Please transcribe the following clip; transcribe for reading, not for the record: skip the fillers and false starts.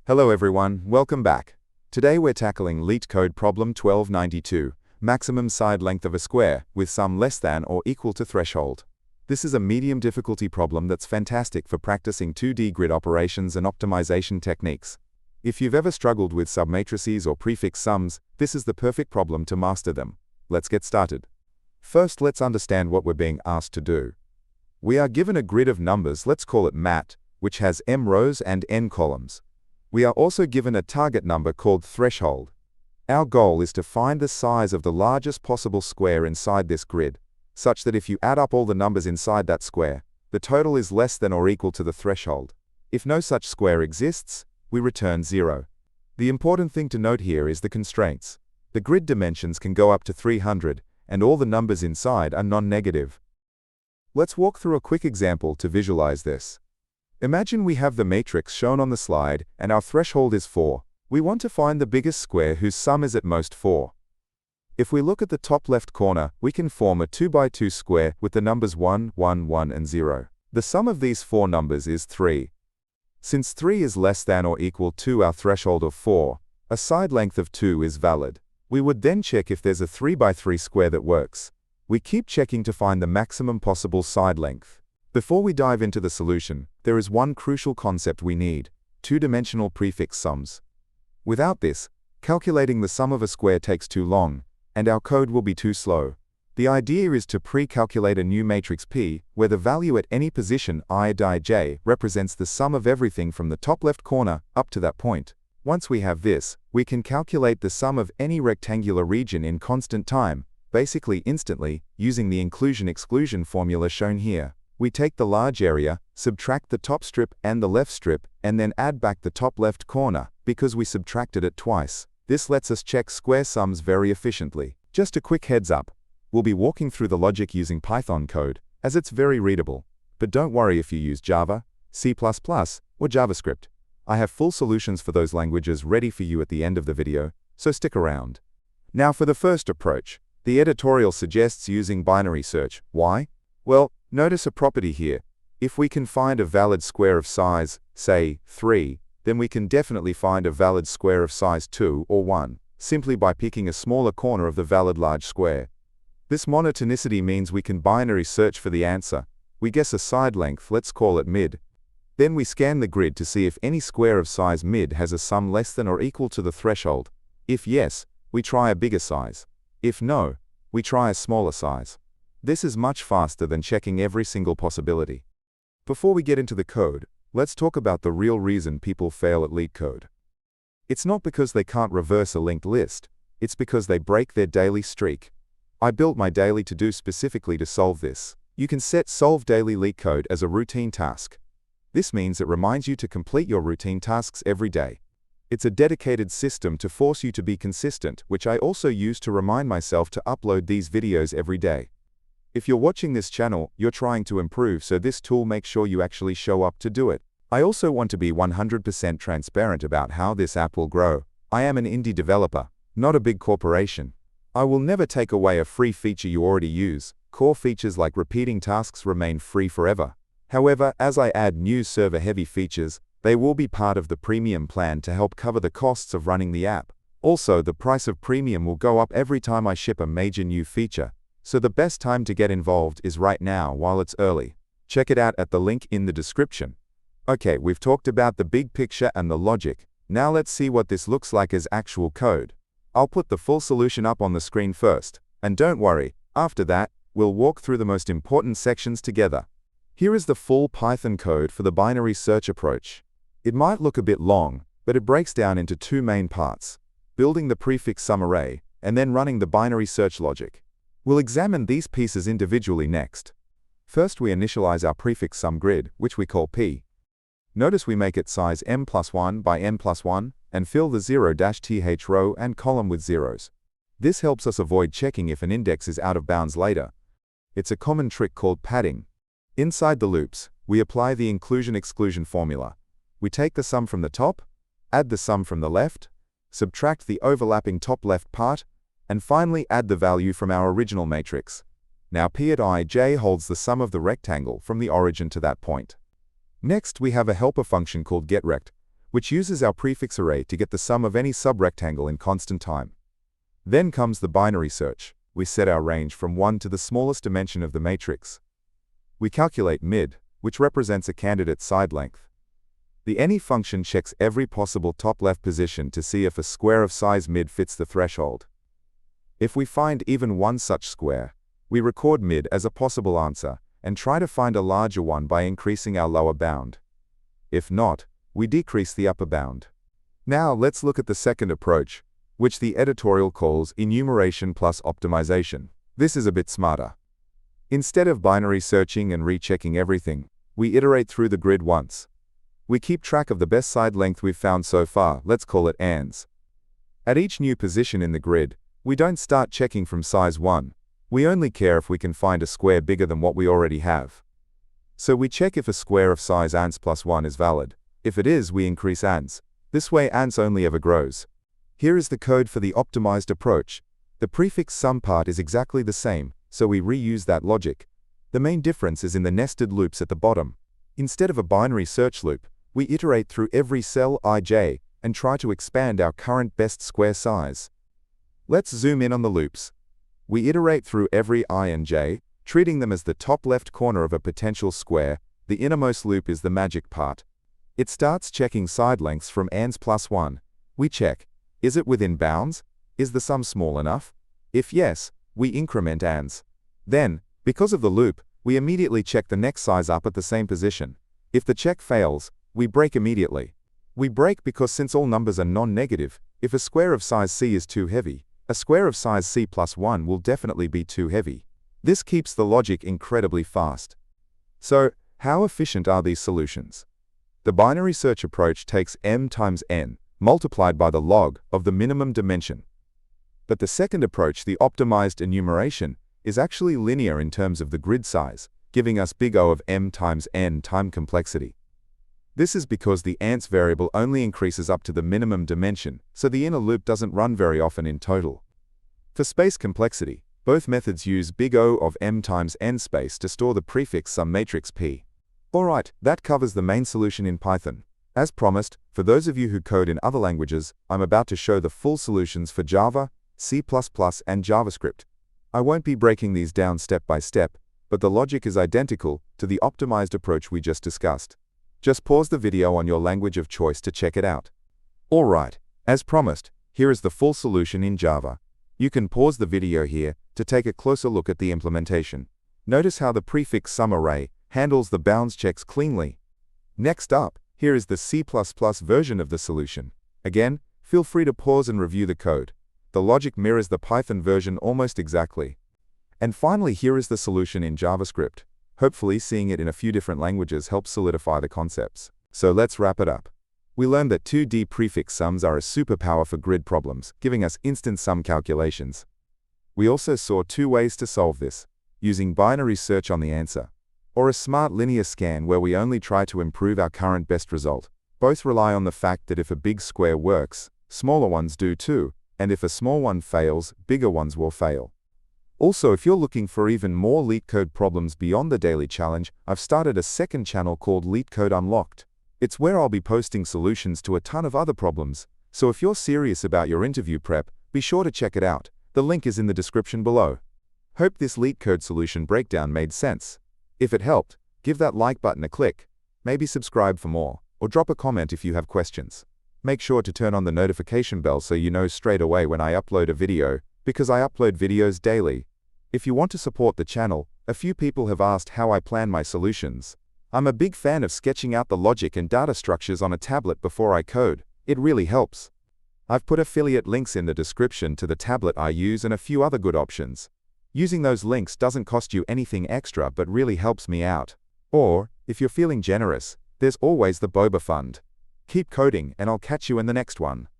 Hello everyone, welcome back. Today we're tackling Leetcode problem 1292, maximum side length of a square with sum less than or equal to threshold. This is a medium difficulty problem that's fantastic for practicing 2D grid operations and optimization techniques. If you've ever struggled with submatrices or prefix sums, this is the perfect problem to master them. Let's get started. First, let's understand what we're being asked to do. We are given a grid of numbers, let's call it mat, which has m rows and n columns. We are also given a target number called threshold. Our goal is to find the size of the largest possible square inside this grid, such that if you add up all the numbers inside that square, the total is less than or equal to the threshold. If no such square exists, we return 0. The important thing to note here is the constraints. The grid dimensions can go up to 300, and all the numbers inside are non-negative. Let's walk through a quick example to visualize this. Imagine we have the matrix shown on the slide, and our threshold is 4. We want to find the biggest square whose sum is at most 4. If we look at the top left corner, we can form a 2x2 square with the numbers 1, 1, 1 and 0. The sum of these four numbers is 3. Since 3 is less than or equal to our threshold of 4, a side length of 2 is valid. We would then check if there's a 3x3 square that works. We keep checking to find the maximum possible side length. Before we dive into the solution, there is one crucial concept we need: two-dimensional prefix sums. Without this, calculating the sum of a square takes too long, and our code will be too slow. The idea is to pre-calculate a new matrix P, where the value at any position ij represents the sum of everything from the top left corner up to that point. Once we have this, we can calculate the sum of any rectangular region in constant time, basically instantly, using the inclusion-exclusion formula shown here. We take the large area, subtract the top strip and the left strip, and then add back the top left corner, because we subtracted it twice. This lets us check square sums very efficiently. Just a quick heads up. We'll be walking through the logic using Python code, as it's very readable. But don't worry if you use Java, C++, or JavaScript. I have full solutions for those languages ready for you at the end of the video, so stick around. Now for the first approach. The editorial suggests using binary search. Why? Well, notice a property here. If we can find a valid square of size, say, 3, then we can definitely find a valid square of size 2 or 1, simply by picking a smaller corner of the valid large square. This monotonicity means we can binary search for the answer. We guess a side length, let's call it mid. Then we scan the grid to see if any square of size mid has a sum less than or equal to the threshold. If yes, we try a bigger size. If no, we try a smaller size. This is much faster than checking every single possibility. Before we get into the code, let's talk about the real reason people fail at Leetcode. It's not because they can't reverse a linked list, it's because they break their daily streak. I built my daily to-do specifically to solve this. You can set Solve Daily Leetcode as a routine task. This means it reminds you to complete your routine tasks every day. It's a dedicated system to force you to be consistent, which I also use to remind myself to upload these videos every day. If you're watching this channel, you're trying to improve, so this tool makes sure you actually show up to do it. I also want to be 100% transparent about how this app will grow. I am an indie developer, not a big corporation. I will never take away a free feature you already use. Core features like repeating tasks remain free forever. However, as I add new server-heavy features, they will be part of the premium plan to help cover the costs of running the app. Also, the price of premium will go up every time I ship a major new feature. So the best time to get involved is right now while it's early. Check it out at the link in the description. Okay, we've talked about the big picture and the logic. Now let's see what this looks like as actual code. I'll put the full solution up on the screen first. And don't worry, after that, we'll walk through the most important sections together. Here is the full Python code for the binary search approach. It might look a bit long, but it breaks down into two main parts: building the prefix sum array, and then running the binary search logic. We'll examine these pieces individually next. First, we initialize our prefix sum grid, which we call P. Notice we make it size m+1 by m+1, and fill the 0-th row and column with zeros. This helps us avoid checking if an index is out of bounds later. It's a common trick called padding. Inside the loops, we apply the inclusion-exclusion formula. We take the sum from the top, add the sum from the left, subtract the overlapping top left part, and finally add the value from our original matrix. Now P at ij holds the sum of the rectangle from the origin to that point. Next, we have a helper function called getRect, which uses our prefix array to get the sum of any subrectangle in constant time. Then comes the binary search. We set our range from 1 to the smallest dimension of the matrix. We calculate mid, which represents a candidate's side length. The any function checks every possible top left position to see if a square of size mid fits the threshold. If we find even one such square, we record mid as a possible answer and try to find a larger one by increasing our lower bound. If not, we decrease the upper bound. Now let's look at the second approach, which the editorial calls enumeration plus optimization. This is a bit smarter. Instead of binary searching and rechecking everything, we iterate through the grid once. We keep track of the best side length we've found so far, let's call it ans. At each new position in the grid, we don't start checking from size 1. We only care if we can find a square bigger than what we already have. So we check if a square of size ans plus 1 is valid. If it is, we increase ans. This way ans only ever grows. Here is the code for the optimized approach. The prefix sum part is exactly the same, so we reuse that logic. The main difference is in the nested loops at the bottom. Instead of a binary search loop, we iterate through every cell ij and try to expand our current best square size. Let's zoom in on the loops. We iterate through every I and j, treating them as the top left corner of a potential square. The innermost loop is the magic part. It starts checking side lengths from ans plus 1. We check, is it within bounds? Is the sum small enough? If yes, we increment ans. Then, because of the loop, we immediately check the next size up at the same position. If the check fails, we break immediately. We break because since all numbers are non-negative, if a square of size c is too heavy, a square of size c plus 1 will definitely be too heavy. This keeps the logic incredibly fast. So, how efficient are these solutions? The binary search approach takes m times n, multiplied by the log of the minimum dimension. But the second approach, the optimized enumeration, is actually linear in terms of the grid size, giving us big O of m times n time complexity. This is because the ans variable only increases up to the minimum dimension, so the inner loop doesn't run very often in total. For space complexity, both methods use big O of m times n space to store the prefix sum matrix P. Alright, that covers the main solution in Python. As promised, for those of you who code in other languages, I'm about to show the full solutions for Java, C++, and JavaScript. I won't be breaking these down step by step, but the logic is identical to the optimized approach we just discussed. Just pause the video on your language of choice to check it out. Alright, as promised, here is the full solution in Java. You can pause the video here to take a closer look at the implementation. Notice how the prefix sum array handles the bounds checks cleanly. Next up, here is the C++ version of the solution. Again, feel free to pause and review the code. The logic mirrors the Python version almost exactly. And finally, here is the solution in JavaScript. Hopefully, seeing it in a few different languages helps solidify the concepts. So let's wrap it up. We learned that 2D prefix sums are a superpower for grid problems, giving us instant sum calculations. We also saw two ways to solve this, using binary search on the answer, or a smart linear scan where we only try to improve our current best result. Both rely on the fact that if a big square works, smaller ones do too, and if a small one fails, bigger ones will fail. Also, if you're looking for even more Leetcode problems beyond the daily challenge, I've started a second channel called Leetcode Unlocked. It's where I'll be posting solutions to a ton of other problems, so if you're serious about your interview prep, be sure to check it out. The link is in the description below. Hope this Leetcode solution breakdown made sense. If it helped, give that like button a click, maybe subscribe for more, or drop a comment if you have questions. Make sure to turn on the notification bell so you know straight away when I upload a video, because I upload videos daily. If you want to support the channel, a few people have asked how I plan my solutions. I'm a big fan of sketching out the logic and data structures on a tablet before I code. It really helps. I've put affiliate links in the description to the tablet I use and a few other good options. Using those links doesn't cost you anything extra but really helps me out. Or, if you're feeling generous, there's always the Boba Fund. Keep coding and I'll catch you in the next one.